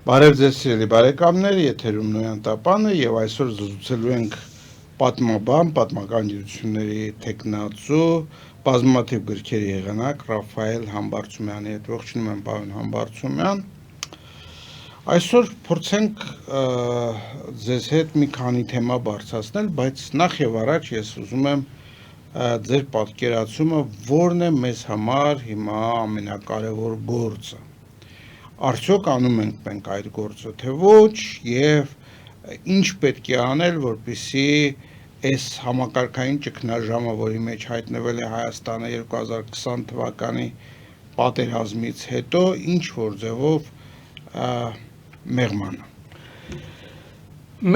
Բարև ձեզ սիրելի բարեկամներ, եթերում Նոյան Տապանը եւ այսօր զրուցելու ենք պատմաբան, պատմական գիտությունների թեկնածու, բազմաթիվ գրքերի հեղինակ Ռաֆայել Համբարձումյանի հետ։ Ողջունում եմ պարոն Համբարձումյան։ Այսօր փորձենք ձեզ հետ մի քանի թեմա բարձրացնել, բայց նախ եւ առաջ ես ուզում եմ ձեր պատկերացումը, որն է մեզ համար հիմա ամենակարևոր գործը։ Արդյոք անում ենք մենք այդ գործը, թե ոչ, եւ ինչ պետք է անել, որպեսզի այս համակարգային ճգնաժամը, որի մեջ հայտնվել է Հայաստանը 2020 թվականի պատերազմից հետո, ինչ որ ձևով մեղմանը։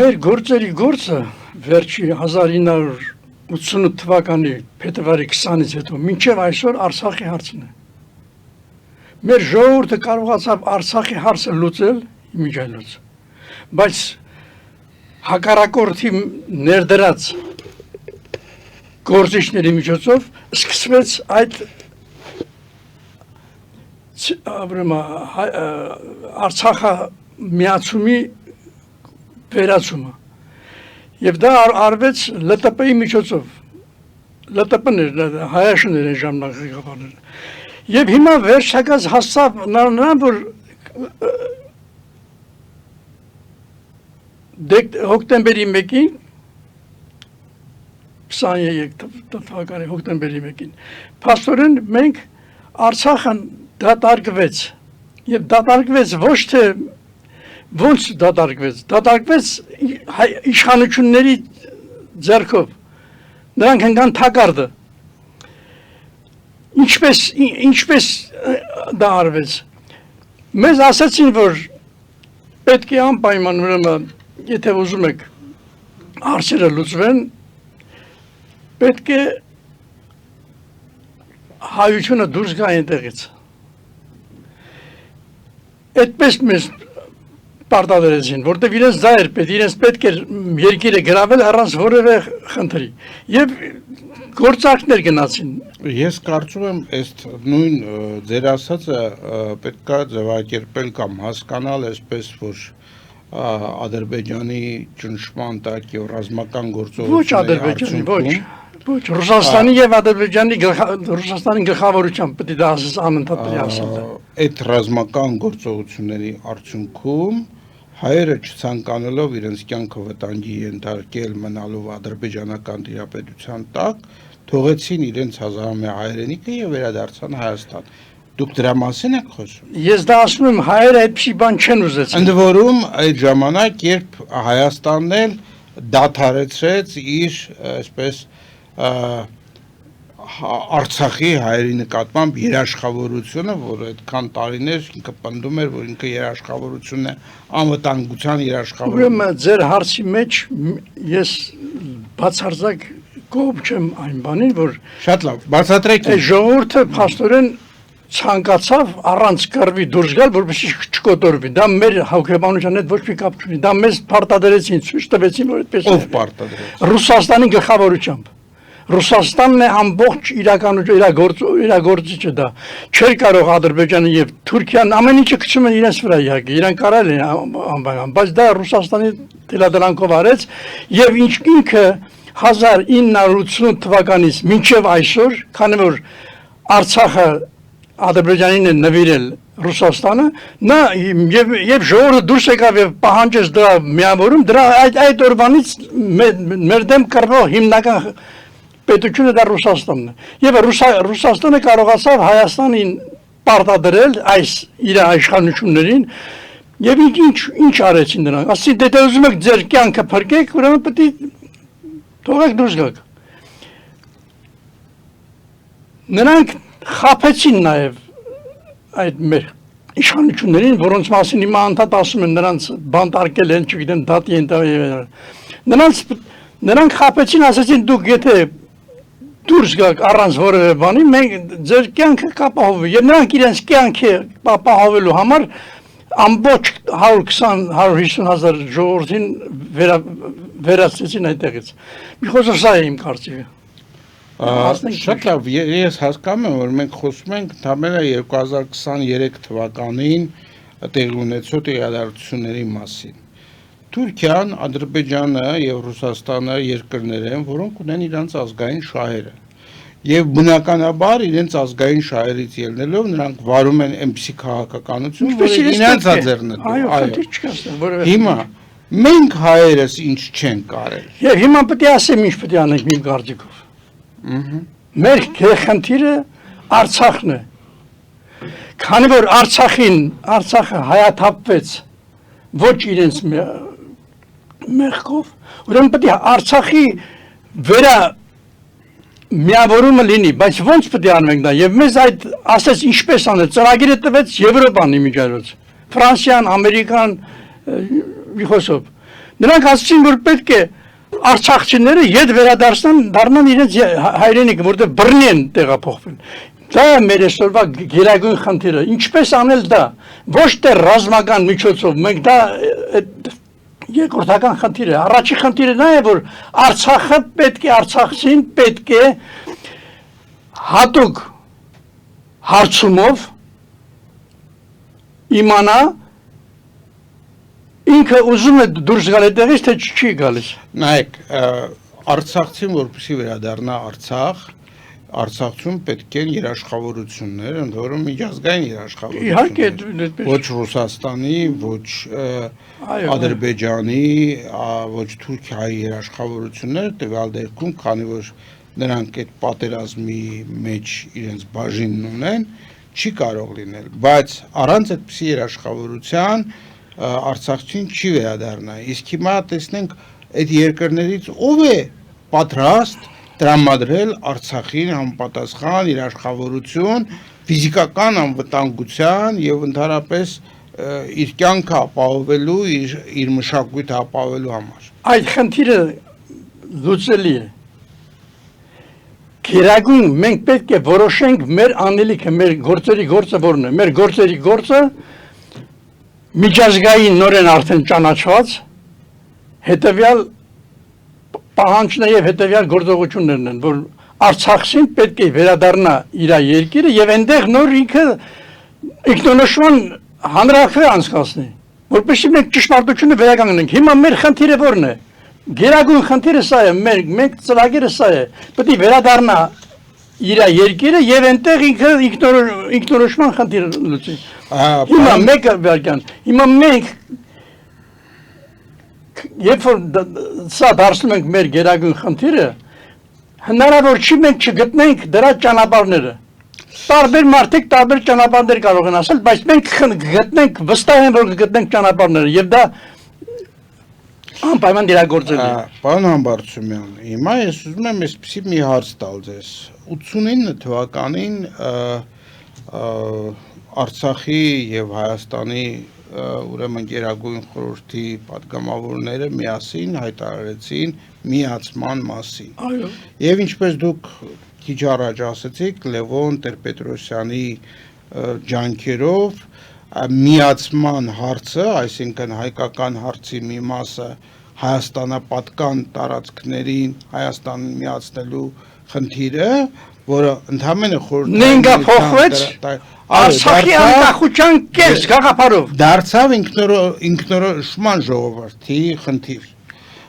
Մեր գործերի գործը վերջի 1988 թվականի փետրվարի 20-ից հետո մինչև այսօր Արցախի հարցն է։ Մեր ժողովուրդը կարողացավ Արցախի հարցը լուծել իմիջիայլոց, բայց հակառակորդի ներդրած գործիչների միջոցով սկսվեց այդ Արցախը միացումի վերացումը, եւ դա արվեց ԼՏՊ-ի միջոցով, ԼՏՊ-ն էր, Հայաշնն էր ժամանակ ղեկավարները։ Եվ հիմա վերջակաց հասավ նրան, որ հոկտեմբերի 1-ին 23 թվականի հոկտեմբերի 1-ին փաստորեն մենք Արցախն դատարկվեց եւ դատարկվեց ոչ թե ոնց դատարկվեց իշխանությունների ձեռքով, նրանք ընկան թակարդը։ Ինչպես դա արվեց։ Մեզ ասացին, որ պետք է անպայման ուրեմն, եթե ուզում եք հարցերը լուծվեն, պետք է հայությունը դուրս գա այնտեղից։ Այդպես մեզ պարտադրեցին, որտեղ իրենց դա էր պետք, իրենց պետք էր երկիրը գրավել առանց որևէ խնդրի։ Եվ գործարքներ գնացին։ Ես կարծում եմ, այս նույն ձեր ասածը պետք է ձևակերպել կամ հասկանալ այսպես, որ Ադրբեջանի ճնշման տակ եւ ռազմական գործողությունների ոչ, Ռուսաստանի եւ Ռուսաստանի գլխավորությամբ պետք է դա անընդհատ ասել։ Այդ ռազմական գործողությունների արդյունքում հայերը չցանկանալով իրենց կյանքը վտանգի ենթարկել մնալով ադրբեջանական դիապետության տակ, թողեցին իրենց հազարամյա հայրենիքը եւ վերադարձան Հայաստան։ Դուք դրա մասին եք խոսում։ Ես դա ասում եմ, հայերը այդպիսի բան չեն ուզեցին։ Ընդ որում այդ ժամանակ, երբ Հայաստանն էլ դադարեցրեց իր, այսպես, Արցախի հայերի նկատմամբ երաշխավորությունը, որ այդքան տարիներ ինքը պնդում էր, որ ինքը երաշխավորությունն է, անվտանգության երաշխավորություն։ Ուրեմն ձեր հարցի մեջ ես բացարձակ կողմ չեմ այն բանին, որ շատ լավ, բացատրեք։ Ժողովուրդը փաստորեն ցանկացավ առանց կռվի դուրս գալ, որովհետեւ չկոտորվի։ Դա մեր հոգեբանության հետ ոչ մի կապ չունի։ Դա մեզ պարտադրեցին, ցույց տվեցին, որ այդպես է։ Ով պարտադրեց։ Ռուսաստանի գլխավորությամբ։ Ռուսաստանն է ամբողջ իրագործիչը դա։ Չէր կարող Ադրբեջանը եւ Թուրքիան ամեն ինչը քչում են իրենց վրա իհարկե, իրենք կարել են անպայման, բայց դա Ռուսաստանի դելադրանքով արեց եւ ինքը 1988 թվականից մինչեւ այսօր, քանի որ Արցախը Ադրբեջանին է նվիրել Ռուսաստանը, նա եւ ժողովուրդը դուրս եկավ եւ պահանջեց դրա միավորում, դրա այդ օրվանից մեր դեմ կռվող հիմնական պետությունը դա Ռուսաստանն է։ Եվ Ռուսաստանը կարողացավ Հայաստանին պարտադրել այս իր իշխանություններին եւ ինչ արեցին նրանք։ Ասի դե ուզում եք ձեր կյանքը փրկեք, ուրեմն պետք է թողեք դուրս գաք։ Նրանք խաբեցին նաեւ այդ մեր իշխանություններին, որոնց մասին հիմա անդադ ասում են նրանց բանտարկել են, չգիտեմ, դատի են տվել։ Նրանք խաբեցին, ասացին դուք եթե դուրս գաք առանց որևէ բանի, մենք ձեր կյանքը կապահովվի։ Եվ նրանք իրենց կյանքը ապահովելու համար ամբողջ 120-150 հազար ժողովրդին վերացրեցին այդտեղից։ Մի խոսքը սա է իմ կարծիքը։ Շատ լավ, ես հասկանում եմ, որ մենք խոսում ենք ընդամենը 2023 թվականին տեղի ունեցող իրադարձությունների մասին։ Թուրքիան, Ադրբեջանը եւ Ռուսաստանը երկրներ են, որոնք ունեն իրենց ազգային շահերը։ Եվ բնականաբար իրենց ազգային շահերից ելնելով նրանք վարում են այնպիսի քաղաքականություն, որը իրենց աջերնետու։ Այո, Հիմա մենք հայերս ինչ չենք արել։ Եվ հիմա պետք է ասեմ ինչ պետք է անենք իմ կարծիքով։ Մեր խնդիրը Արցախն է։ Քանի որ Արցախը հայաթափվեց ոչ իրենց մեղքով, ուրեմն պետք է Արցախի միավորումը լինի, բայց ո՞նց պետք է անենք դա։ Եվ մեզ այդ ասես ինչպես անել, ծրագիրը տվեց Եվրոպան իմիջիայլոց, Ֆրանսիան, Ամերիկան, խոսով։ Նրանք ասացին, որ պետք է արցախցիները ետ վերադառնան իրենց հայրենիքը, որտեղ բռնի են տեղափոխվել։ Դա է մեր այսօրվա գերագույն խնդիրը։ Ինչպես անել դա։ Ոչ թե ռազմական միջոցով, մենք դա երկրորդական խնդիր է։ Առաջի խնդիրը նա է, որ Արցախը Արցախցին պետք է հատուկ հարցումով իմանա ինքը ուզում է դուրս գալ այդտեղից, թե չի գալիս։ Նայեք, Արցախցին որպեսզի վերադառնա Արցախ, Արցախցուն պետք են երաշխավորություններ, ընդ որում միջազգային երաշխավորություններ։ Ոչ Ռուսաստանի, ոչ Ադրբեջանի, ոչ Թուրքիայի երաշխավորություններ, տվյալ դեպքում, քանի որ նրանք այդ պատերազմի մեջ իրենց բաժինն ունեն, չի կարող լինել, բայց առանց այդպիսի երաշխավորության Արցախցին չի վերադառնա։ Իսկ հիմա տեսնենք այդ երկրներից ով է պատրաստ տրամադրել Արցախին համապատասխան երաշխավորություն, ֆիզիկական անվտանգության եւ ընդհանրապես իր կյանքը ապահովելու, իր մշակույթը ապահովելու համար։ Այդ խնդիրը լուծելի է։ Գերագույն մենք պետք է որոշենք մեր անելիքը, մեր գործերի գործը որն է։ Մեր գործերի գործը միջազգային նորեն արդեն ճանաչված հետևյալ պահանջն եւ հետեւյալ գործողություններն են, որ Արցախին պետք է վերադառնա իր երկիրը եւ այնտեղ նոր ինքնորոշման հանրաքվե անցկացնի, որպեսզի մենք ճշմարտությունը վերականգնենք։ Հիմա մեր խնդիրը որն է։ Գերագույն խնդիրը սա է, մենք ծրագիրը սա է, պետք է վերադառնա իր երկիրը եւ այնտեղ ինքնորոշման խնդիրը լուծի։ Հիմա մեկը վերջան, հիմա մենք երբ որ սա դարձնում ենք մեր գերագույն խնդիրը, հնարավոր չի մենք չգտնենք դրա ճանապարհները։ Տարբեր մարդիկ տարբեր ճանապարհներ կարող են ասել, բայց մենք գտնենք, վստահ եմ որ գտնենք ճանապարհները եւ դա անպայման իրագործել է։ Պարոն Համբարձումյան, հիմա ես ուզում եմ այսպեսի մի հարց տալ ձեզ։ 89 թվականին Արցախի եւ Հայաստանի ուրեմն Գերագույն խորհրդի պատգամավորները միասին հայտարարեցին միացման մասին։ Այո։ Եվ ինչպես դուք քիչ առաջ ասացիք, Լևոն Տեր-Պետրոսյանի ջանքերով միացման հարցը, այսինքն հայկական հարցի մի մասը Հայաստանապատկան տարածքներին Հայաստանին միացնելու խնդիրը, որը ընդհանրապես խորհրդի փոխվեց Արցախի անկախության կես գաղափարով դարձավ ինքնորոշման ժողովրդի խնդիր։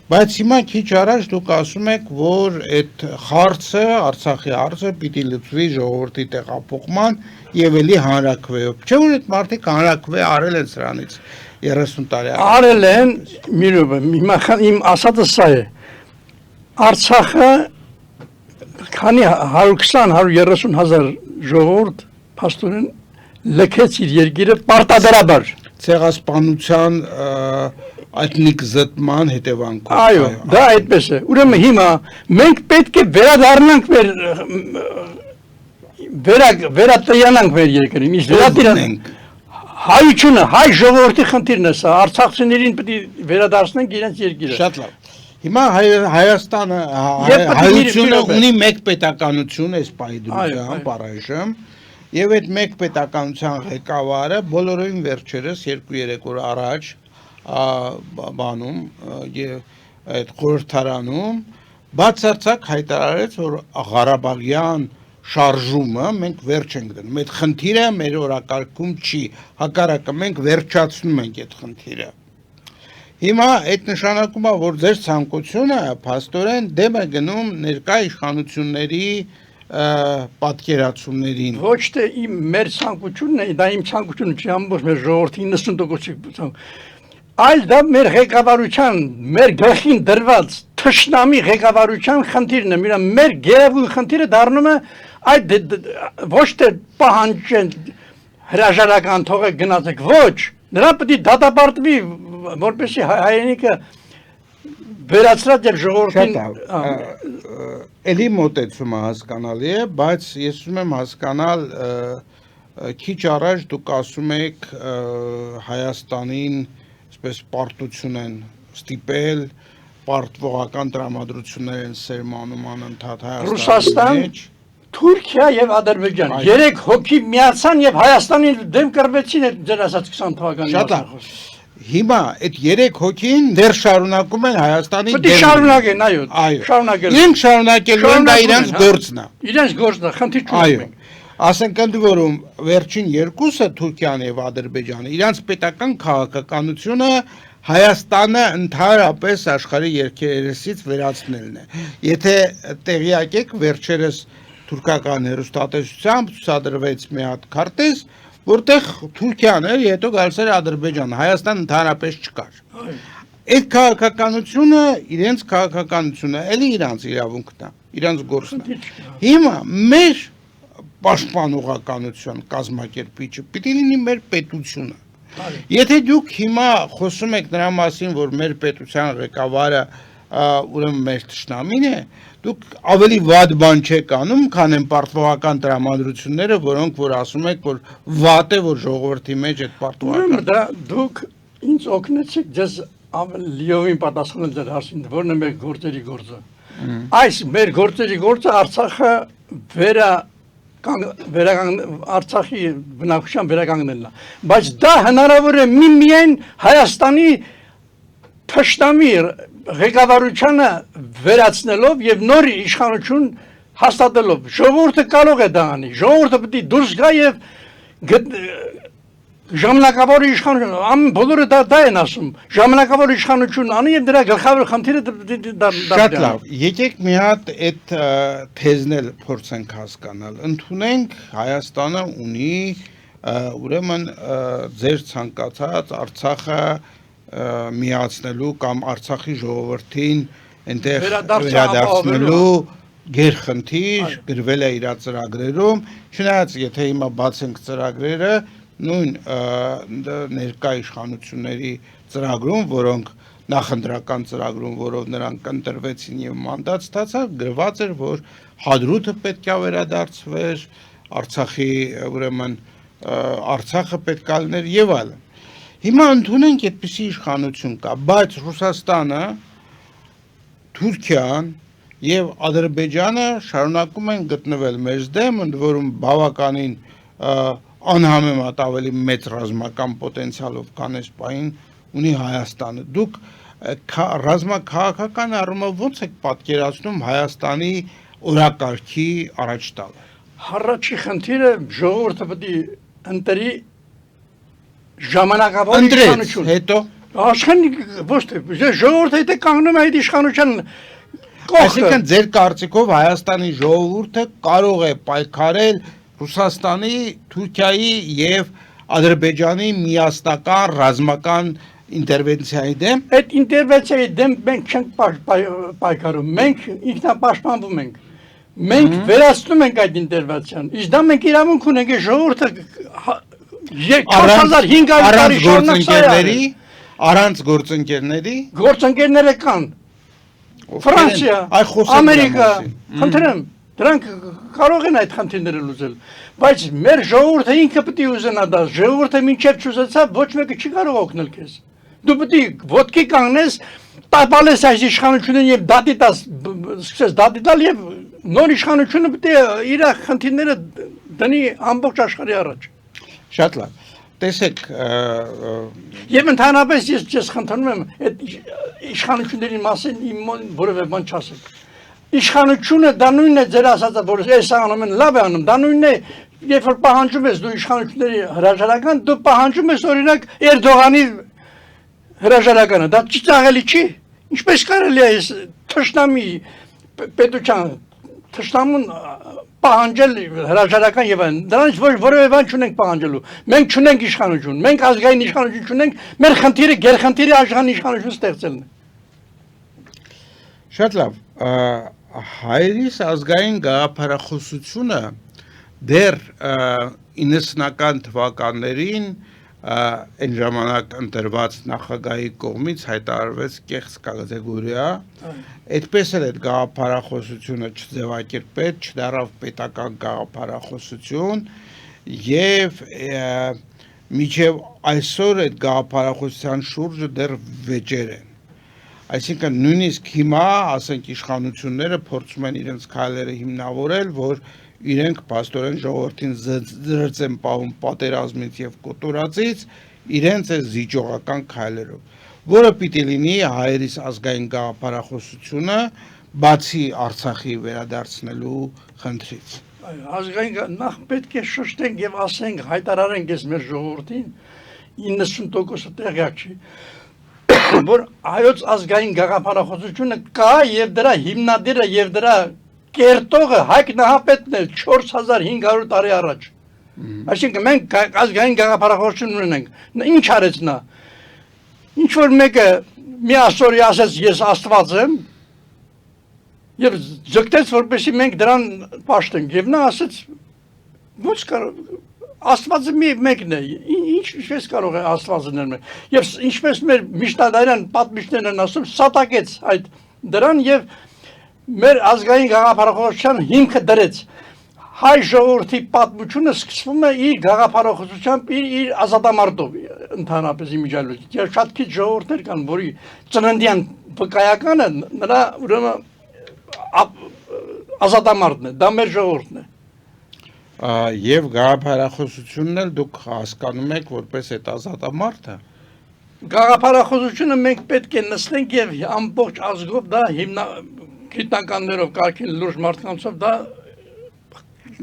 Բայց հիմա քիչ առաջ դուք ասում եք, որ այդ հարցը, Արցախի հարցը պիտի լուծվի ժողովրդի տեղափոխման եւ էլի հանրաքվեով։ Չէ՞ որ այդ մարդիկ հանրաքվե արել են սրանից 30 տարի առաջ։ Արել են, մի րոպե, հիմա իմ ասածը սա է։ Արցախը քանի 120-130 հազար ժողովուրդ փաստորեն լքեց իր երկիրը պարտադարաբար։ Ցեղասպանության էթնիկ զտման հետևանքով։ Այո, դա այդպես է։ Ուրեմն հիմա մենք պետք է վերադառնանք վերատրյանանք մեր երկրին, իսկ վերադառնանք հայությունը, հայ ժողովրդի խնդիրն է սա, արցախցիներին պետք է վերադարձնենք իրենց երկիրը։ Շատ լավ։ Հիմա Հայաստանը հայությունը ունի մեկ պետականություն, այս պահի դրությամբ առայժմ, եւ այդ մեկ պետականության ղեկավարը բոլորովին վերջերս 2-3 օր առաջ բանում եւ այդ խորհրդարանում բացարձակ հայտարարեց, որ Ղարաբաղյան շարժումը մենք վերջ ենք դնում։ Այդ խնդիրը մեր օրակարգում չի, հակառակը մենք վերջացնում ենք այդ խնդիրը։ Հիմա այդ նշանակում է, որ ձեր ցանկությունը փաստորեն դեմ է գնում ներկա իշխանությունների պատկերացումներին։ Ոչ թե մեր ցանկությունն է, դա իմ ցանկությունը չի, ամբողջ մեր ժողովրդի 90% այլ դա մեր ղեկավարության, մեր գլխին դրված թշնամի ղեկավարության խնդիրն է, մեր գերագույն խնդիրը դառնում է այդ ոչ թե պահանջեն հրաժարական թողեք գնացեք, ոչ, նրա պետք է դատապարտվի, որպեսզի հայրենիքը վերացրած եւ ժողովրդին էլի մոտեցումը հասկանալի է, բայց ես ուզում եմ հասկանալ քիչ առաջ դուք ասում եք Հայաստանին այսպես պարտություն են ստիպել, պարտվողական տրամադրություններ են սերմանում անընդհատ Ռուսաստան, Թուրքիա եւ Ադրբեջան 3 հոգի միացան եւ Հայաստանին դեմ կռվեցին այդ ձեր ասած 20 թվականի մասնախոս։ Հիմա այդ 3 հոգին դեռ շարունակում են Հայաստանի դեմ։ Պետք է շարունակեն, այո, շարունակել։ Իրենք շարունակելու են, դա իրենց գործն է։ Իրենց գործն է, խնդիր չունենք։ Այո։ Ասենք ընդ որում վերջին երկուսը Թուրքիան եւ Ադրբեջանը իրենց պետական քաղաքականությունը Հայաստանը ընդհանրապես աշխարհի երկերեսից վերացնելն է։ Եթե տեղյակ եք, վերջերս թուրքական հերոստատեսությամբ ցուցադրվեց մի հատ քարտեզ, որտեղ Թուրքիան էր, հետո գալիս էր Ադրբեջանը, Հայաստան ընդհանրապես չկար։ Այդ քաղաքականությունը իրենց քաղաքականությունը, էլի իրենց իրավունքն է, իրենց գործն է։ Հիմա մեր պաշտպանողականության կազմակերպիչը պիտի լինի մեր պետությունը։ Եթե դուք հիմա խոսում եք նրա մասին, որ մեր պետության ղեկավարը ուրեմն մեր թշնամին է, դուք ավելի վատ բան չեք անում, քան են պարտվողական տրամադրությունները, որոնք որ ասում եք, որ վատ է, որ ժողովրդի մեջ այդ պարտվողական։ Դա դուք ինձ օգնեցիք ձեզ լիովին պատասխանել ձեր հարցին, որն է մեր գործերի գործը։ Այս մեր գործերի գործը Արցախը Արցախի բնակչության վերականգնելն է, բայց դա հնարավոր է միայն Հայաստանի թշնամի ղեկավարությանը վերացնելով եւ նոր իշխանություն հաստատելով։ Ժողովուրդը կարող է դա անի, ժողովուրդը պետք է դուրս գա եւ ժամանակավոր իշխանություն, բոլորը դա են ասում, ժամանակավոր իշխանություն անի եւ դրա գլխավոր խնդիրը Շատ լավ, եկեք մի հատ այդ թեզն էլ փորձենք հասկանալ։ Ընդունենք Հայաստանը ունի ուրեմն ձեր ցանկացած Արցախը միացնելու կամ Արցախի ժողովրդին այնտեղ վերադարձնելու գերխնդիր գրվել է իր ծրագրերում, չնայած եթե հիմա բացենք ծրագրերը նույն ներկա իշխանությունների ծրագրում, որոնք նախընտրական ծրագրում, որով նրանք ընտրվեցին եւ մանդատ ստացան, գրված էր, որ Հադրութը պետք է վերադարձվեր, Արցախի ուրեմն Արցախը պետք է լիներ եւ այլն։ Հիմա ընդունենք այդպիսի իշխանություն կա, բայց Ռուսաստանը, Թուրքիան եւ Ադրբեջանը շարունակում են գտնվել մեզ դեմ, ընդ որում բավականին անհամեմատ ավելի մեծ ռազմական պոտենցիալով քան այս պահին ունի Հայաստանը։ Դուք ռազմաքաղաքական առումով ո՞նց եք պատկերացնում Հայաստանի օրակարգի առաջ տալը։ Առաջի խնդիրը ժողովուրդը պետք է ընտրի ժամանակավոր իշխանություն։ Հետո Աշխարհի ոչ թե ժողովուրդը եթե կանգնում է այդ իշխանության կողքը։ Այսինքն ձեր կարծիքով Հայաստանի ժողովուրդը կարող է պայքարել Ռուսաստանի, Թուրքիայի եւ Ադրբեջանի միասնական ռազմական ինտերվենցիայի դեմ։ Այդ ինտերվենցիայի դեմ մենք չենք պայքարում, մենք ինքնապաշտպանվում ենք։ Մենք վերացնում ենք այդ ինտերվենցիան։ Իսկ դա մենք իրավունք ունենք ժողովուրդը 4500 տարի շարունակ առանց գործընկերների գործընկերները կան Ֆրանսիա, Ամերիկա, խնդրեմ, դրանք կարող են այդ խնդիրները լուծել, բայց մեր ժողովուրդը ինքը պետք է ուզենա դա, ժողովուրդը մինչև չուզեցավ ոչ մեկը չի կարող օգնել քեզ։ Դու պետք է ոտքի կանգնես, տապալես այս իշխանությունին եւ դատի տաս, սկսես դատի տալ եւ նոր իշխանությունը պետք է իր խնդիրները դնի ամբողջ աշխարհի առաջ։ Շատ լավ։ Տեսեք, եւ ընդհանրապես ես խնդրում եմ այդ իշխանությունների մասին որևէ բան չասեք։ Իշխանությունը դա նույնն է ձեր ասածը, որ այս անում են լավ է անում, դա նույնն է, երբ որ պահանջում ես դու իշխանությունների հրաժարական, դու պահանջում ես օրինակ Էրդողանի հրաժարականը, դա ծիծաղելի չի։ Ինչպես կարելի է այս թշնամի պետության թշնամուն պահանջել հրաժարական եւ այն, դրանից որևէ բան չունենք պահանջելու։ Մենք չունենք իշխանություն, մենք ազգային իշխանություն չունենք, մեր խնդիրը գերխնդիրը աշխարհի իշխանություն ստեղծելն է։ Շատ լավ, հայերիս ազգային գաղափարախոսությունը դեռ 90-ական թվականներին այն ժամանակ ընտրված նախագահի կողմից հայտարարվեց կեղծ կատեգորիա, այդպես էլ այդ գաղափարախոսությունը չձևակերպեց, չդառավ պետական գաղափարախոսություն եւ մինչեւ այսօր այդ գաղափարախոսության շուրջը դեռ վեճեր են։ Այսինքն նույնիսկ հիմա, ասենք իշխանությունները փորձում են իրենց քայլերը հիմնավորել, որ իրենք փաստորեն ժողովրդին զրծ են պահում պատերազմից եւ կոտորածից իրենց է զիջողական քայլերով, որը պիտի լինի հայերիս ազգային գաղափարախոսությունը բացի Արցախի վերադարձնելու խնդրից։ Ազգային նախ պետք է շշտենք եւ ասենք, հայտարարենք ես մեր ժողովրդին 90% տեղյակ չի, որ հայոց ազգային գաղափարախոսությունը կա եւ դրա հիմնադիրը եւ դրա կերտողը Հայկ Նահապետն է 4500 տարի առաջ։ Այսինքն մենք ազգային գաղափարախոսություն ունենք։ Ինչ արեց նա։ Ինչ որ մեկը մի ասորի ասեց ես Աստված եմ եւ ձգտեց որպեսզի մենք դրան պաշտենք եւ նա ասեց ոչ կարող Աստվածը մեկն է։ Ինչպես կարող է Աստվածը ներմել։ Եվ ինչպես մեր միջնադարյան պատմիչներն են ասում, սատակեց այդ դրան եւ մեր ազգային գաղափարախոսության հիմքը դրեց։ Հայ ժողովրդի պատմությունը սկսվում է իր գաղափարախոսությամբ, իր ազատամարտով ընդհանրապես իմիջիալոց։ Եվ շատ քիչ ժողովուրդներ կան, որի ծննդյան վկայականը նրա ուրեմն ազատամարտն է, դա մեր ժողովուրդն է։ Եվ գաղափարախոսությունն էլ դուք հասկանում եք որպես այդ ազատամարտը։ Գաղափարախոսությունը մենք պետք է նստենք եւ ամբողջ ազգով դա գիտնականներով կարգին լուրջ մարդկանցով դա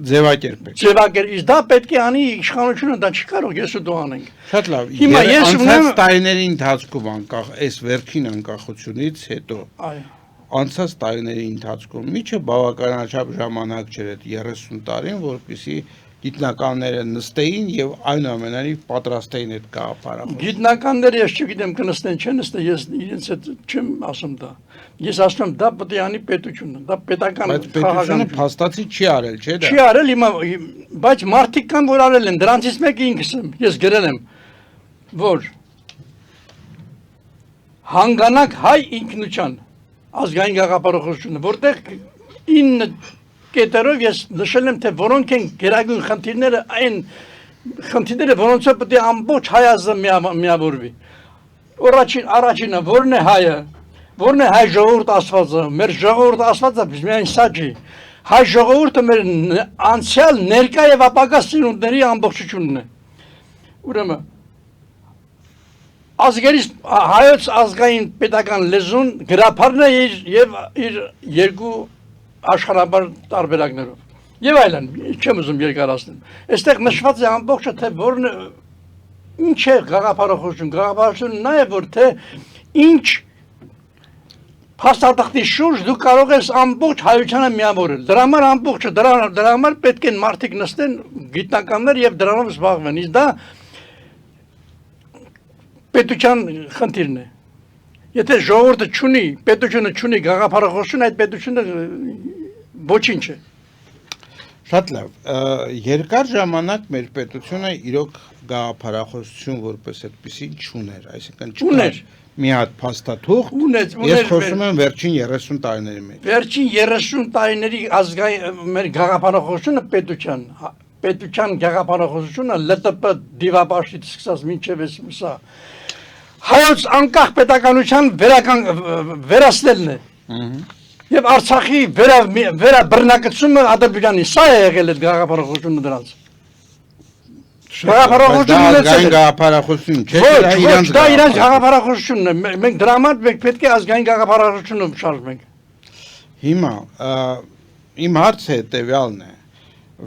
ձևակերպել։ Դա պետք է անի իշխանությունը, դա չի կարող ես ու դու անենք։ Շատ լավ։ Հիմա ես անցած տարիների ընթացքում անկախ այս վերջին անկախությունից հետո անցած տարիների ընթացքում միջը բավականաչափ ժամանակ չէր այդ 30 տարին, որպեսզի գիտնականները նստեին եւ այնուամենայնիվ պատրաստ էին այդ գաղափարախոսությունը։ Գիտնականները ես չգիտեմ կնստեն, չեն նստեն, ես իրենց հետ չեմ ասում դա։ Ես ասում եմ դա պետք է անի պետությունը, դա պետական բայց պետությունը փաստացի չի արել, չէ՞ դա։ Չի արել հիմա, բայց մարդիկ կան որ արել են, դրանցից մեկը ինքս եմ, ես գրել եմ, որ հանգանակ հայ ինքնության ազգային գաղափարախոսությունը, որտեղ 9 կետերով ես նշել եմ, թե որոնք են գերագույն խնդիրները, այն խնդիրները, որոնցով պետք է ամբողջ հայ ազգը միավորվի։ Առաջինը, որն է հայը, որն է հայ ժողովուրդ Աստվածը, մեր ժողովուրդ Աստվածը միայն սա չի։ Հայ ժողովուրդը մեր անցյալ, ներկա եւ ապագա սերունդների ամբողջությունն է։ Ուրեմն ազգերից հայոց ազգային պետական լեզուն գրափարն է եւ իր երկու աշխարհաբար տարբերակներով եւ այլն չեմ ուզում երկարացնել այստեղ նշված է ամբողջը թե որն ինչ է գաղափարախոսություն նա է որ թե ինչ փաստաթղթի շուրջ դու կարող ես ամբողջ հայությանը միավորել դրա համար ամբողջը դրա համար պետք է մարդիկ նստեն գիտնականներ եւ դրանով զբաղվեն իսկ դա պետության խնդիրն է Եթե ժողովուրդը չունի, պետությունը չունի գաղափարախոսություն, այդ պետությունը ոչինչ է։ Շատ լավ։ Երկար ժամանակ մեր պետությունը իրոք գաղափարախոսություն որպես այդպեսին չուներ, այսինքն չուներ մի հատ փաստաթուղթ։ Ես խոսում եմ վերջին 30 տարիների մեջ։ Վերջին 30 տարիների ազգային մեր գաղափարախոսությունը պետության գաղափարախոսությունը ԼՏՊ դիվապաշտից սկսած մինչև սա հայոց անկախ պետականության վերացնելն է։ Եվ Արցախի վերաբռնակցումը Ադրբեջանի սա է եղել այդ գաղափարախոսությունը դրանց։ Գաղափարախոսություն չէ, դա իրանց գաղափարախոսությունն է։ Մենք դրա համար պետք է ազգային գաղափարախոսությունը շարժվենք։ Հիմա իմ հարցը հետևյալն է։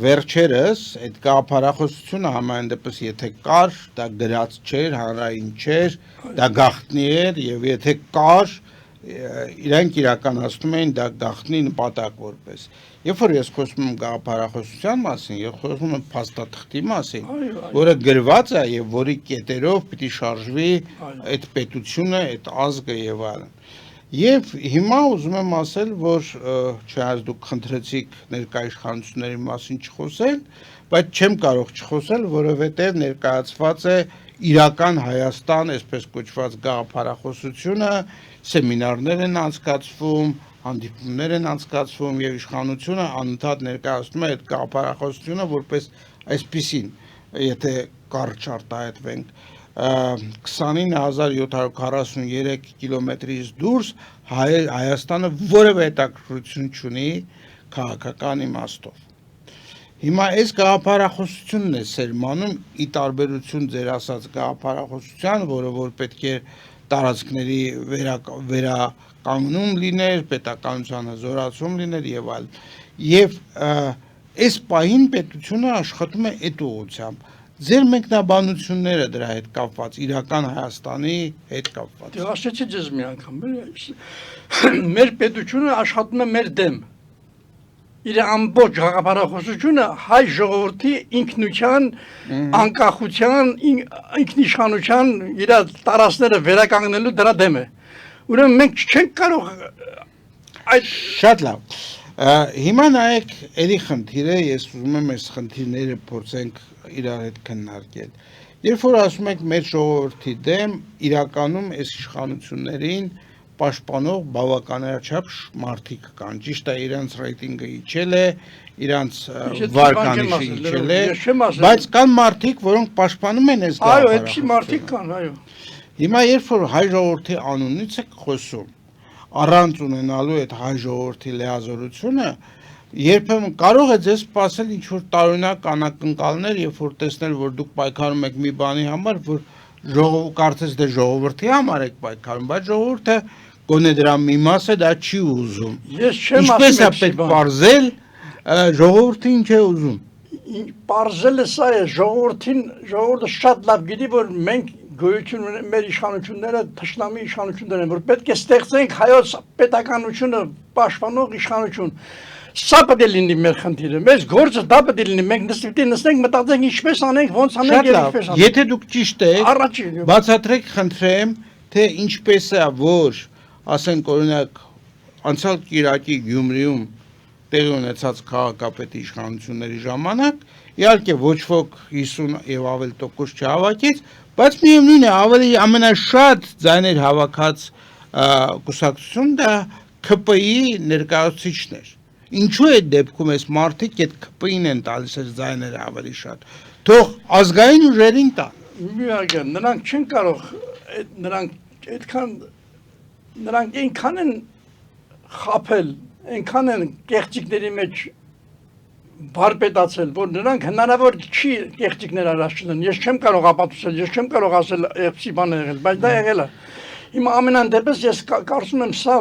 Վերջերս այդ գաղափարախոսությունը համայն դեպս եթե կար, դա գրած չէր, հանրային չէր, դա գաղտնի էր եւ եթե կար, իրանք իրականացնում էին դա գաղտնի նպատակ որպես։ Երբ որ ես խոսում եմ գաղափարախոսության մասին, ես խոսում եմ փաստաթղթի մասին, որը գրված է եւ որի կետերով պիտի շարժվի այդ պետությունը, այդ ազգը եւ այլն։ Եվ հիմա ուզում եմ ասել, որ չհաց դուք խնդրեցիք ներկայացուցիչների մասին չխոսել, բայց չեմ կարող չխոսել, որովհետև ներկայացված է իրական Հայաստան, այսպես կոչված գաղափարախոսությունը, սեմինարներ են անցկացվում, հանդիպումներ են անցկացվում եւ իշխանությունը անընդհատ ներկայացնում է այդ գաղափարախոսությունը որպես այսպիսին, եթե կարճ արտահայտվենք 29743 կիլոմետրից դուրս Հայաստանը որևէ հետաքրքրություն չունի քաղաքական իմաստով։ Հիմա այս գաղափարախոսությունն է սերմանում ի տարբերություն ձեր ասած գաղափարախոսության, որը որ պետք է տարածքների վերականգնում լիներ, պետականության հզորացում լիներ եւ այլն։ Եվ այս պահին պետությունը աշխատում է այդ ուղղությամբ։ Ձեր մեկնաբանությունները դրա հետ կապված, իրական Հայաստանի հետ կապված։ Դե ասեցի ձեզ մի անգամ, մեր պետությունը աշխատում է մեր դեմ։ Իր ամբողջ գաղափարախոսությունը հայ ժողովրդի ինքնության, անկախության, ինքնիշխանության իր տարածքները վերականգնելու դրա դեմ է։ Ուրեմն մենք չենք կարող այդ շատ լավ։ Հիմա նայեք, էլի խնդիրը, ես ուզում եմ այս խնդիրները փորձենք իրար հետ քննարկել։ Երբ որ ասում եք մեր ժողովրդի դեմ, իրականում այս իշխանություններին պաշտպանող բավականաչափ մարդիկ կան։ Ճիշտ է, իրանց ռեյտինգը իջել է, իրանց վարկանիշը իջել է, բայց կան մարդիկ, որոնք պաշտպանում են այս այո, այդպիսի մարդիկ կան, այո։ Հիմա երբ որ հայ ժողովրդի անունից եք խոսում, առանց ունենալու այդ հայ ժողովրդի լիազորությունը, երբեմն կարող է ձեզ սպասել ինչ-որ տարօրինակ անակնկալներ, երբ որ տեսնել, որ դուք պայքարում եք մի բանի համար, որ կարծես դե ժողովրդի համար եք պայքարում, բայց ժողովուրդը գոնե դրա մի մասը դա չի ուզում։ Ես չեմ Ինչպես է պետք պարզել, ժողովուրդը ինչ է ուզում։ Պարզելը սա է, ժողովուրդը շատ լավ գիտի, որ մենք գոյություն ունենք մեր իշխանությունները, թշնամի իշխանություններ են, որ պետք է ստեղծենք հայոց պետականությունը պաշտպանող իշխանություն։ Սա պետք է լինի մեր խնդիրը, մեր գործը դա պետք է լինի, մենք նստենք մտածենք ինչպես անենք, ոնց անենք եւ ինչպես անենք։ Եթե դուք ճիշտ եք, բացատրեք խնդրեմ, թե ինչպես է, որ ասենք օրինակ անցյալ կիրակի Գյումրիում տեղի ունեցած քաղաքապետի իշխանությունների ժամանակ, իհարկե ոչ ոք 50 եւ ավել տոկոս չհավաքեց, բայց միևնույն է, ավելի ամենաշատ ձայներ հավաքած կուսակցություն դա ԿՊԻ ներկայացուցիչն էր։ Ինչու է դեպքում այս մարդիկ այդ ԿՊԻ-ն են տալիս այս ձայները ավելի շատ։ Թող ազգային ուժերին տան։ Միաժամանակ նրանք չեն կարող, նրանք այնքան են խաբել, այնքան են կեղծիքների մեջ բարպետացել, որ նրանք հնարավոր չի կեղծիքներ առաջ չնեն։ Ես չեմ կարող ապացուցել, ես չեմ կարող ասել այդպիսի բան է եղել, բայց դա եղել է։ Հիմա ամենայն դեպս ես կարծում եմ սա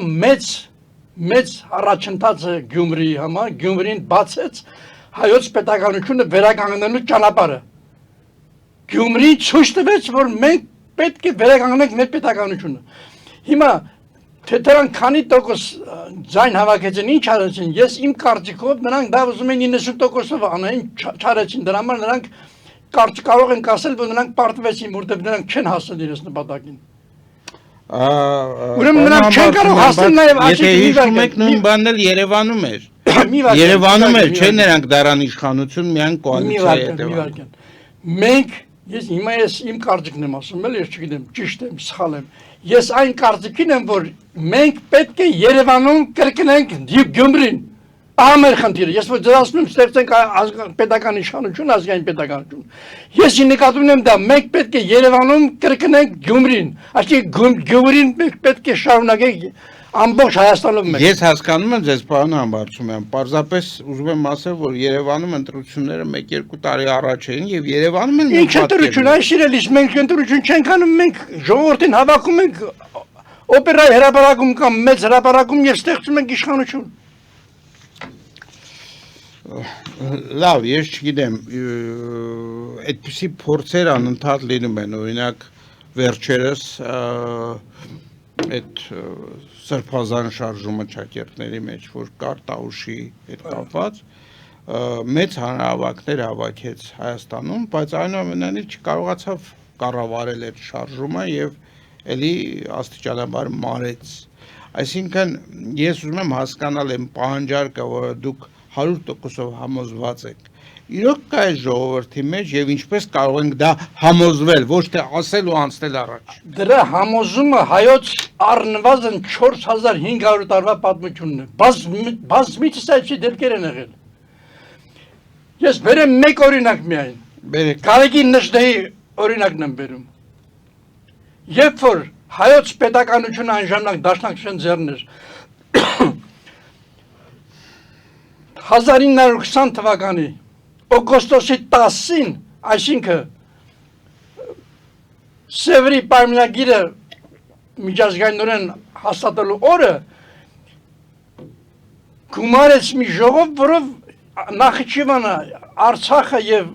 մեծ առաջընթաց է Գյումրիի համար, Գյումրին բացեց հայոց պետականությունը վերականգնելու ճանապարհը։ Գյումրին ցույց տվեց, որ մենք պետք է վերականգնենք մեր պետականությունը։ Հիմա թե դրանք քանի տոկոս ձայն հավաքեցին, ինչ արեցին, ես իմ կարծիքով նրանք դա ուզում են 90%-ով անեն, չարեցին, դրա համար նրանք կարող են ասել, որ նրանք պարտվեցին, որտեղ նրանք չեն հասել իրենց նպատակին։ Ուրեմն նրանք չեն կարող հասնել նաև Եթե հիշում եք նույն բանն էլ Երևանում էր։ Երևանում էր, չէ՞ նրանք դարան իշխանություն միայն կոալիցիայի հետևանքով։ Մենք ես հիմա իմ կարծիքն եմ ասում, ես չգիտեմ, ճիշտ եմ, սխալ եմ։ Ես այն կարծիքին եմ, որ մենք պետք է Երևանում կրկնենք Գյումրին։ Ահա մեր խնդիրը։ Ես որ ձեզ ասում եմ, ստեղծենք պետական իշխանություն, ազգային պետականություն։ Ես նկատում եմ դա, մենք պետք է Երևանում կրկնենք Գյումրին։ Այսինքն Գյումրին պետք է շարունակենք ամբողջ Հայաստանում մեկ։ Ես հասկանում եմ ձեզ, պարոն Համբարձումյան, պարզապես ուզում եմ ասել, որ Երևանում ընտրությունները 1-2 տարի առաջ էին եւ Երևանում են Ինչ ընտրություն, այս իրելիս մենք ընտրություն չենք անում, մենք ժողովրդին հավաքում ենք օպերայի հրապարակում կամ մեծ հրապարակում եւ ստեղծում ենք իշխանություն։ Լավ, ես չգիտեմ, այդպիսի փորձեր անընդհատ լինում են, օրինակ վերջերս այդ սրբազան շարժումը ճակերտների մեջ, որ կար Տաուշի հետ կապված, մեծ հանրահավաքներ հավաքեց Հայաստանում, բայց այնուամենայնիվ չկարողացավ կառավարել այդ շարժումը եւ էլի աստիճանաբար մարեց։ Այսինքն ես ուզում եմ հասկանալ այն պահանջարկը, որը դուք 100%-ով համոզված եք։ Իրոք կա է ժողովրդի մեջ եւ ինչպես կարող ենք դա համոզվել, ոչ թե ասել ու անցնել առաջ։ Դրա համոզումը հայոց առնվազն 4500 տարվա պատմությունն է։ Բազմիցս այդպիսի դեպքեր են եղել։ Ես բերեմ մեկ օրինակ միայն։ Բերեք։ Գարեգին Նժդեհի օրինակն եմ բերում։ Երբ որ հայոց պետականությունը այն ժամանակ դաշնակցության ձեռն էր 1920 թվականի օգոստոսի 10-ին, այսինքն Սևրի պայմանագիրը միջազգայինորեն հաստատելու օրը գումարեց մի ժողով, որով Նախիջևանը, Արցախը եւ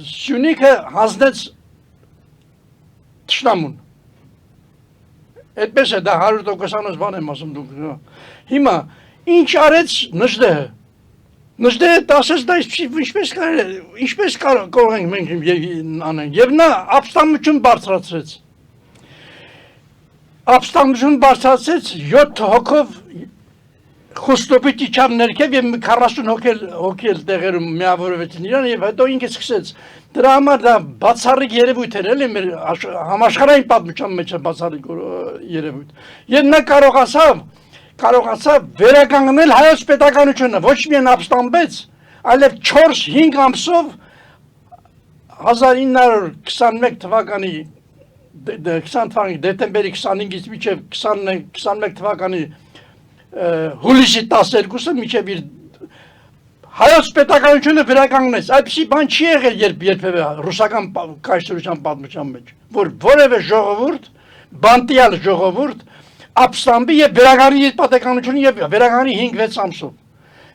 Սյունիքը հանձնեց թշնամուն։ Այդպես է, դա 100%-անոց բան եմ ասում դուք։ Հիմա ինչ արեց Նժդեհը։ Նժդեհը ասեց դա ինչպես կարող ենք մենք անենք։ Եվ նա ապստամբություն բարձրացրեց։ Ապստամբություն բարձրացրեց 7 հոգով Խոստոպիտ իջավ ներքև եւ 40 հոգի տեղերում միավորվեցին իրան եւ հետո ինքը սկսեց։ Դրա համար դա բացառիկ երևույթ էր, էլի մեր համաշխարհային պատմության մեջ է բացառիկ երևույթ։ Եվ նա կարողացավ վերականգնել հայոց պետականությունը, ոչ միայն ապստամբեց, այլև 4-5 ամսով 1921 թվականի դեկտեմբերի 25-ից մինչև 21 թվականի հուլիսի 12-ը մինչև իր հայոց պետականությունը վերականգնեց։ Այդպիսի բան չի եղել երբևէ ռուսական կայսրության պատմության մեջ, որ որևէ ժողովուրդ, բանտյալ ժողովուրդ ապստամբի եւ վերականգնի իր պետականությունը եւ վերականգնի 5-6 ամսով։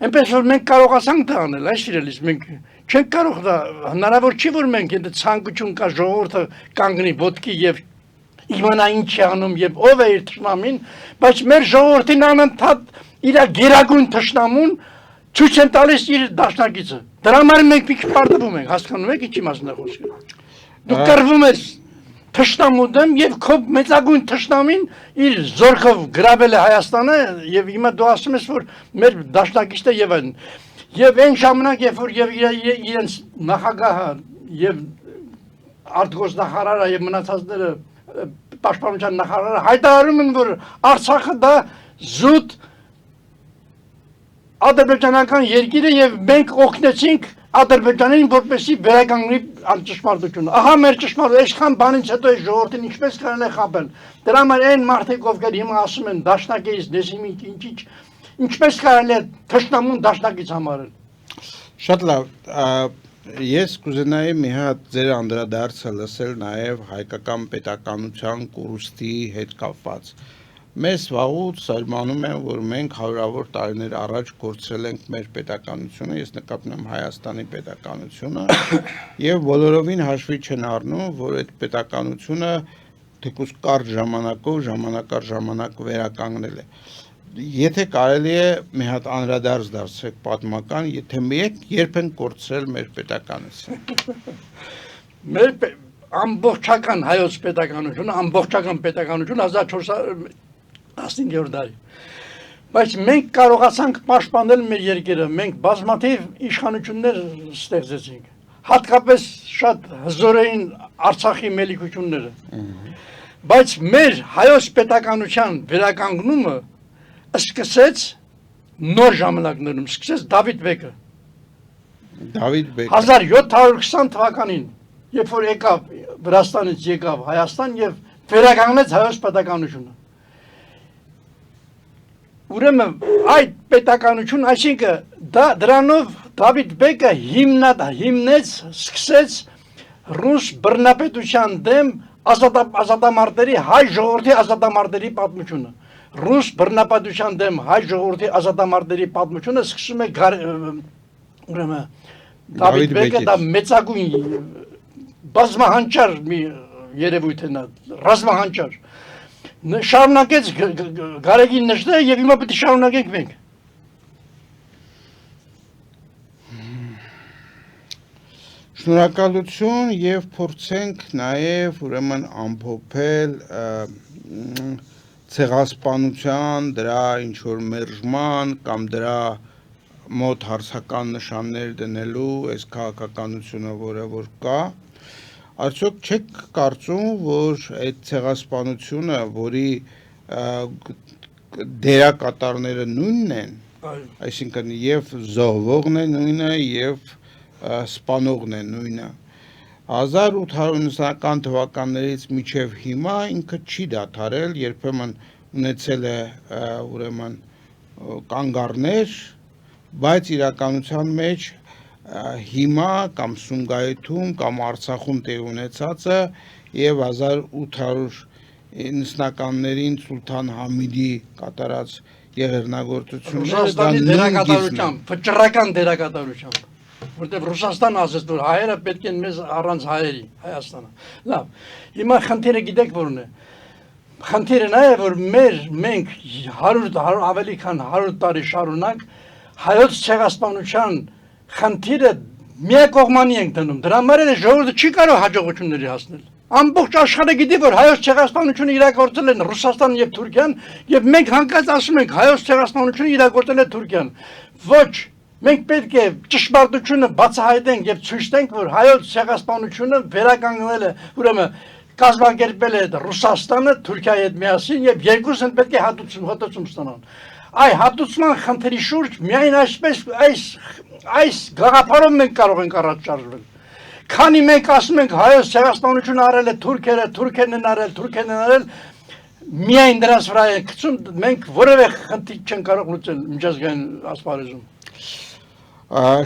Այնպես որ մենք կարողացանք դա անել, այս իրելիս մենք չենք կարող դա հնարավոր չի որ մենք այդ ցանկություն կա ժողովուրդը կանգնի ոտքի եւ իմանա ինչ է անում եւ ով է իր թշնամին, բայց մեր ժողովրդին անընդհատ իր գերագույն թշնամուն ցույց են տալիս իր դաշնակիցը։ Դրա համար մենք մի քիչ պարտվում ենք, հասկանում եք ինչի մասն է խոսքը։ Դու կռվում ես թշնամու դեմ եւ քո մեծագույն թշնամին իր զորքով գրավել է Հայաստանը եւ հիմա դու ասում ես որ մեր դաշնակիցն է եւ այն։ Եվ այն ժամանակ երբ որ իրենց նախագահը եւ արտգործնախարարը եւ մնացածները պաշտպանության նախարարը հայտարարում են, որ Արցախը դա զուտ ադրբեջանական երկիր է եւ մենք օգնեցինք Ադրբեջանին, որպեսզի վերականգնի ճշմարտությունը։ Ահա մեր ճշմարտությունը, այսքան բանից հետո այս ժողովրդին ինչպես կարելի է խաբել։ Դրա համար այն մարդիկ, ովքեր հիմա ասում են դաշնակից, դեսիմիտ, ինչպես կարելի է թշնամուն դաշնակից համարել։ Շատ լավ, ես կուզենայի մի հատ ձեր անդրադարձը լսել նաև հայկական պետականության կորուստի հետ կապված։ Մեզ վաղուց սարմանում են, որ մենք հարյուրավոր տարիներ առաջ կորցրել ենք մեր պետականությունը, ես նկատում եմ Հայաստանի պետականությունը, եւ բոլորովին հաշվի չեն առնում, որ այդ պետականությունը թեկուզ կարճ ժամանակով ժամանակ առ ժամանակ վերականգնել է։ Եթե կարելի է մի հատ անդրադարձ դարձրեք պատմական, եթե մենք երբ ենք կորցրել մեր պետականությունը։ Մեր ամբողջական հայոց պետականությունը, ամբողջական պետականությունը 1415 տարի։ Բայց մենք կարողացանք պաշտպանել մեր երկիրը, մենք բազմաթիվ իշխանություններ ստեղծեցինք, հատկապես շատ հզորային Արցախի մելիքությունները։ Բայց մեր հայոց պետականության վերականգնումը սկսեց նոր ժամանակներում, սկսեց Դավիթ բեկը։ Դավիթ բեկը 1720 թվականին, երբ որ եկավ Վրաստանից եկավ Հայաստան եւ վերականգնեց հայոց պետականությունը։ Ուրեմն այդ պետականություն, այսինքն դրանով Դավիթ բեկը հիմնեց, սկսեց ռուս բռնապետության դեմ ազատամարտերի հայ ժողովրդի ազատամարտերի պատմությունը։ ռուս բռնապետության դեմ հայ ժողովրդի ազատամարտերի պատմությունը սկսում է ուրեմն Դավիթ Բեկը դա մեծագույն բազմահանճար մի երևույթ է նա, ռազմահանճար։ Շարունակեց Գարեգին նշտը եւ հիմա պետք է շարունակենք մենք։ Շնորհակալություն եւ փորձենք նաեւ ուրեմն ամփոփել ցեղասպանության, դրա ինչ որ մերժման կամ դրա մոտ հարցական նշաններ դնելու այս քաղաքականությունը, որ կա, արդյոք չեք կարծում, որ այդ ցեղասպանությունը, որի դերակատարները նույնն են, այսինքն եւ զոհվողն է նույնը եւ սպանողն է նույնը, 1890-ական թվականներից մինչև հիմա ինքը չի դադարել, երբեմն ունեցել է ուրեմն կանգառներ, բայց իրականության մեջ հիմա կամ Սումգայիթում կամ Արցախում տեղ ունեցածը եւ 1890-ականներին Սուլթան Համիդի կատարած եղեռնագործությունները դա դերակատարությամբ, վճռական դերակատարությամբ, որտեղ Ռուսաստանը ասեց, որ հայերը պետք են մեզ առանց հայերի, Հայաստանը։ Լավ, հիմա խնդիրը գիտեք որն է։ Խնդիրը նա է, որ մենք 100 ավելի քան 100 տարի շարունակ հայոց ցեղասպանության խնդիրը միակողմանի ենք դնում։ Դրա համար էլ ժողովուրդը չի կարող հաջողությունների հասնել։ Ամբողջ աշխարհը գիտի, որ հայոց ցեղասպանությունը իրականացել են Ռուսաստանն եւ Թուրքիան, եւ մենք հանկարծ ասում ենք հայոց ցեղասպանությունը իրականացել է Թուրքիան։ Ոչ, մենք պետք է ճշմարտությունը բացահայտենք եւ ցույց տենք, որ հայոց ցեղասպանությունը վերականգնել է, ուրեմն կազմակերպել է Ռուսաստանը Թուրքիայի հետ միասին եւ երկուսն պետք է հատուցում ստանան։ Այ հատուցման խնդրի շուրջ միայն այս գաղափարով մենք կարող ենք առաջ շարժվել։ Քանի մենք ասում ենք հայոց ցեղասպանությունը արել է թուրքերը, թուրքերն են արել, միայն դրանց վրա են գցում, մենք որևէ խնդիր չենք կարող լուծել միջազգային ասպարեզում։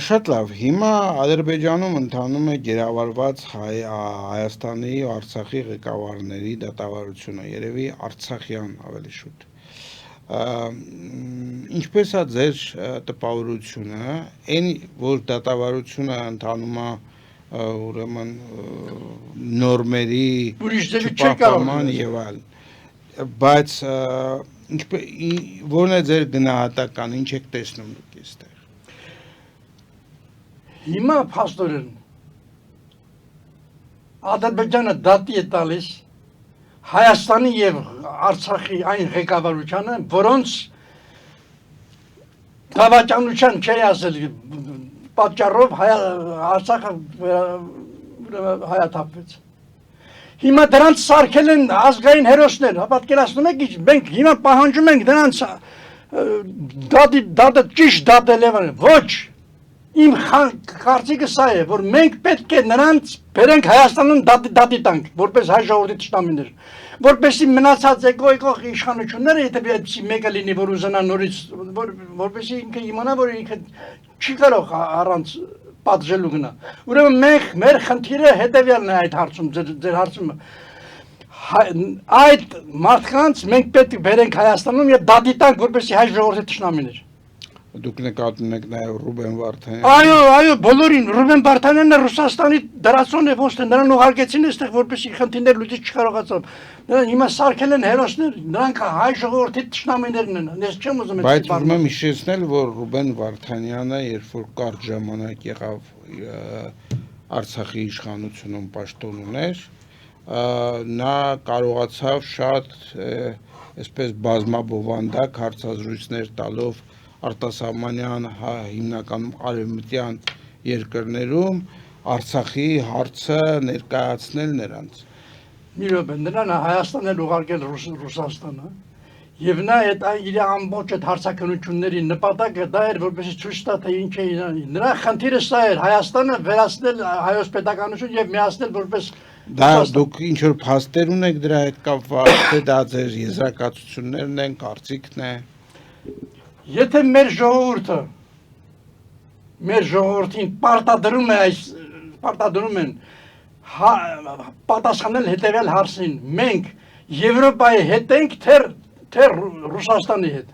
Շատ լավ, հիմա Ադրբեջանում ընթանում է գերավարված Հայաստանի ու Արցախի ղեկավարների դատավարությունը, երևի արցախյան ավելի շուտ։ Ինչպես է ձեր տպավորությունը, այն որ դատավարությունը ընթանում է ուրեմն նորմերի չպահպանման եւ այլն, բայց որն է ձեր գնահատական, ինչ եք տեսնում դուք այստեղ։ Հիմա փաստորեն Ադրբեջանը դատի է տալիս Հայաստանի եւ Արցախի այն ղեկավարությանը, որոնց դավաճանության չի ասել պատճառով Արցախը հայաթափվեց։ Հիմա դրանց սարքել են ազգային հերոսներ, պատկերացնում եք, մենք հիմա պահանջում ենք դրանց դատը ճիշտ դատել է, ոչ։ Իմ կարծիքը սա է, որ մենք պետք է նրանց բերենք Հայաստանում դատի տանք, որպես հայ ժողովրդի թշնամիներ, որպեսզի մնացած եկող իշխանությունները, եթե այդպիսի մեկը լինի, որ ուզենա նորից, որպեսզի ինքը իմանա, որ ինքը չի կարող առանց պատժելու գնա։ Ուրեմն մեր խնդիրը հետևյալն է այդ հարցում, ձեր հարցումը։ Այդ մարդկանց մենք պետք է բերենք Հայաստանում եւ դատի տանք, որպեսզի հայ ժողովրդի թշնամիներ։ Դուք նկատում եք նաև Ռուբեն Վարդանյան։ Այո, բոլորին, Ռուբեն Վարդանյանն Ռուսաստանի դրացոն է, ոնց թե նրան ուղարկեցին այստեղ, որպեսզի խնդիրներ լուծել չկարողացավ։ Նրան հիմա սարքել են հերոսներ, նրանք հայ ժողովրդի թշնամիներն են, ես չեմ ուզում այդ բայց ուզում եմ հիշեցնել, որ Ռուբեն Վարդանյանը, երբ որ կարճ ժամանակ եղավ Արցախի իշխանությունում պաշտոն ուներ, նա կարողացավ շատ այսպես բազմաբովանդակ հարցազրույցներ տալով արտասահմանյան հիմնականում արևմտյան երկրներում Արցախի հարցը ներկայացնել նրանց։ Մի րոպե, նրան Հայաստան էլ ուղարկել Ռուսաստանը, եւ նա այդ իր ամբողջ այդ հարցաքննությունների նպատակը դա էր, որպեսզի ցույց տա, թե ինչ է նրա խնդիրը սա էր, Հայաստանը վերացնել հայոց պետականություն եւ միացնել որպես դա դուք ինչ որ փաստեր ունեք դրա հետ կապված, թե դա ձեր եզրակացություններն են, կարծիքն է։ Եթե մեր ժողովրդին պարտադրում են պատասխանել հետևյալ հարցին, մենք Եվրոպայի հետ ենք, թե թե Ռուսաստանի հետ։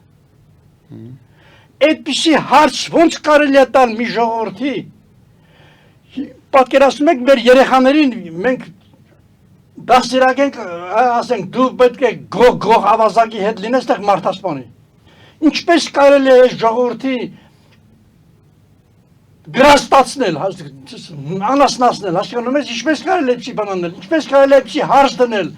Այդպիսի հարց ոնց կարելի է տալ մի ժողովրդի։ Պատկերացնում եք մեր երեխաներին մենք դաստիարակենք, ասենք դու պետք է գող ավազակի հետ լինես տեղ մարդասպանի։ Ինչպես կարելի է այս ժողովրդի գրաստացնել, անասնացնել, հասկանում ես, ինչպես կարելի է այդպիսի բան անել, ինչպես կարելի է այդպիսի հարց դնել,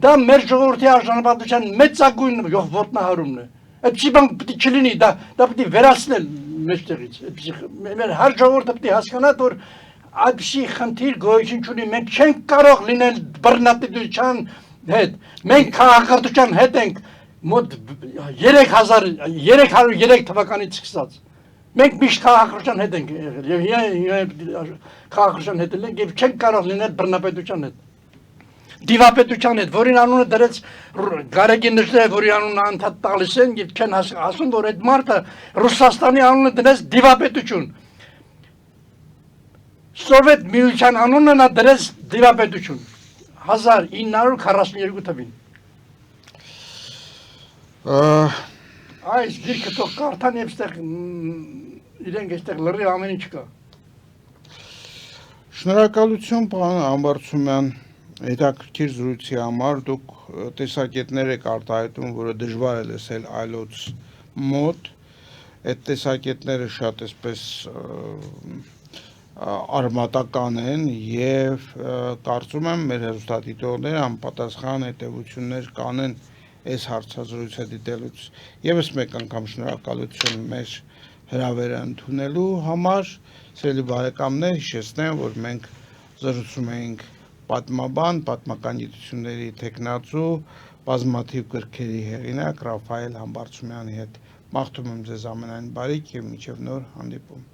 դա մեր ժողովրդի արժանապատվության մեծագույն ոտնահարումն է։ Այդպիսի բան պետք է չլինի, դա պետք է վերացնել մեջտեղից, մեր հար ժողովուրդը պետք է հասկանա, որ այդպիսի խնդիր գոյություն չունի, մենք չենք կարող լինել բռնատիրության հետ, մենք քաղաքականության հետ ենք մոտ 303 թվականից սկսած։ Մենք միշտ քաղաքականության հետ ենք եղել եւ քաղաքականության հետ ենք եւ չենք կարող լինել բռնապետության հետ։ Դիվապետության հետ, որին անունը դրեց Գարեգին նշել, որի անունը անդադ տալիս են եւ չեն ասում, որ այդ մարդը Ռուսաստանի անունը դրեց դիվապետություն։ Սովետ միության անունը նա դրեց դիվապետություն 1942 թվականին։ Այս գիրքը թող կարդան եւ այստեղ իրենք այստեղ լրիվ ամեն ինչ կա։ Շնորհակալություն պարոն Համբարձումյան, հետաքրքիր զրույցի համար, դուք տեսակետներ եք արտահայտում, որը դժվար է լսել այլոց մոտ, այդ տեսակետները շատ այսպես արմատական են եւ կարծում եմ մեր հեռուստադիտողները անպատասխան հետևություններ կանեն այս հարցազրույցը դիտելուց։ Եվս մեկ անգամ շնորհակալություն մեր հրավերը ընդունելու համար, սիրելի բարեկամներ, հիշեցնեմ, որ մենք զրուցում էինք պատմաբան, պատմական գիտությունների թեկնածու, բազմաթիվ գրքերի հեղինակ Ռաֆայել Համբարձումյանի հետ։ Մաղթում եմ ձեզ ամենայն բարիք եւ մինչեւ նոր հանդիպում։